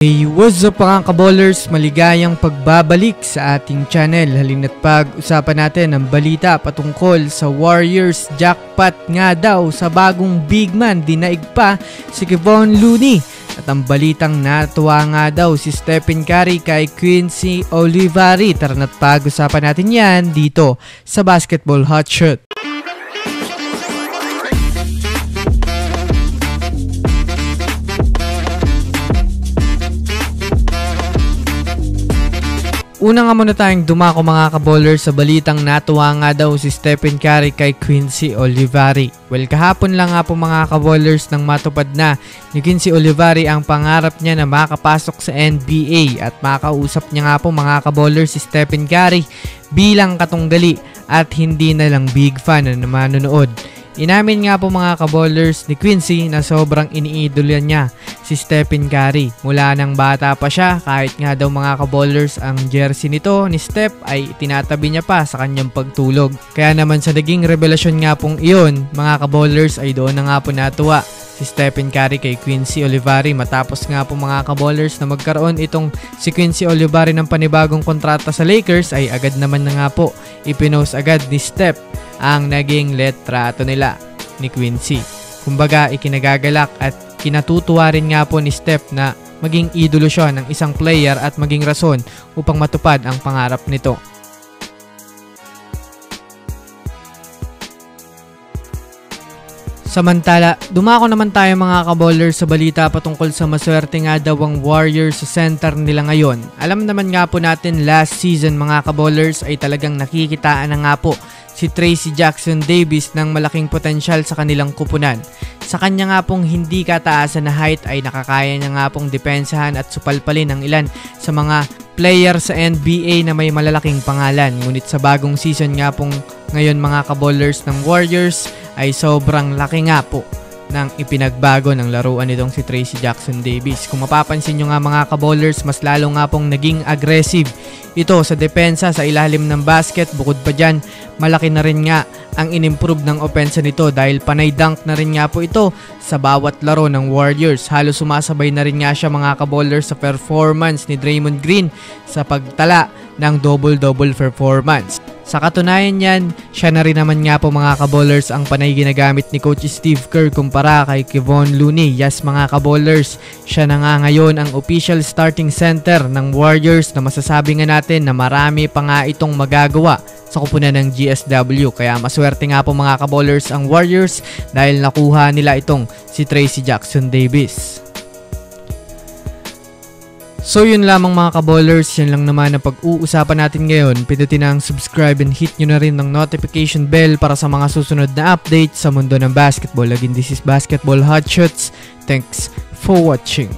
Hey, what's up mga kaballers? Maligayang pagbabalik sa ating channel. Halina't pag-usapan natin ang balita patungkol sa Warriors. Jackpot nga daw sa bagong big man, dinaig pa si Kevon Looney. At ang balitang natuwa nga daw si Stephen Curry kay Quincy Olivari. Tara na't pag-usapan natin yan dito sa Basketball Hotshot. Una nga muna tayong dumako mga kaballers sa balitang natuwa nga daw si Stephen Curry kay Quincy Olivari. Well, kahapon lang nga po mga kaballers nang matupad na ni Quincy Olivari ang pangarap niya na makapasok sa NBA at makausap niya nga po mga kaballers si Stephen Curry bilang katunggali at hindi na lang big fan na manonood. Inamin nga po mga kaballers ni Quincy na sobrang iniidolo niya si Stephen Curry. Mula nang bata pa siya, kahit nga daw mga kaballers ang jersey nito ni Steph ay tinatabi niya pa sa kanyang pagtulog. Kaya naman sa naging revelasyon nga pong iyon, mga kaballers ay doon na nga po natuwa si Stephen Curry kay Quincy Olivari matapos nga po mga kaballers na magkaroon itong si Quincy Olivari ng panibagong kontrata sa Lakers ay agad naman na nga po ipinost agad ni Steph ang naging letrato nila ni Quincy. Kumbaga ikinagagalak at kinatutuwa rin nga po ni Steph na maging idolo siya ng isang player at maging rason upang matupad ang pangarap nito. Samantala, dumako naman tayo mga kaballers sa balita patungkol sa maswerte nga daw ang Warriors sa center nila ngayon. Alam naman nga po natin last season mga kaballers ay talagang nakikitaan na nga po si Trayce Jackson Davis ng malaking potensyal sa kanilang kupunan. Sa kanya nga pong hindi kataasan na height ay nakakaya niya nga pong depensahan at supalpalin ang ilan sa mga player sa NBA na may malalaking pangalan. Ngunit sa bagong season nga pong ngayon mga kaballers ng Warriors ay sobrang laki nga po ng ipinagbago ng laruan nitong si Trayce Jackson Davis. Kung mapapansin nyo nga mga kaballers, mas lalo nga pong naging aggressive ito sa depensa sa ilalim ng basket. Bukod pa dyan, malaki na rin nga ang inimprove ng opensa nito dahil panay dunk na rin nga po ito sa bawat laro ng Warriors. Halos sumasabay na rin nga siya mga kaballers sa performance ni Draymond Green sa pagtala ng double-double performance. Sa katunayan yan, siya na rin naman nga po mga kaballers ang panay ginagamit ni Coach Steve Kerr kumpara kay Kevon Looney. Yes mga kaballers, siya na nga ngayon ang official starting center ng Warriors na masasabi nga natin na marami pa nga itong magagawa sa kupunan ng GSW. Kaya maswerte nga po mga kaballers ang Warriors dahil nakuha nila itong si Trayce Jackson Davis. So yun lamang mga kaballers, yan lang naman ang pag-uusapan natin ngayon. Pindutin ang subscribe and hit nyo na rin ng notification bell para sa mga susunod na updates sa mundo ng basketball. Again, this is Basketball Hotshots. Thanks for watching.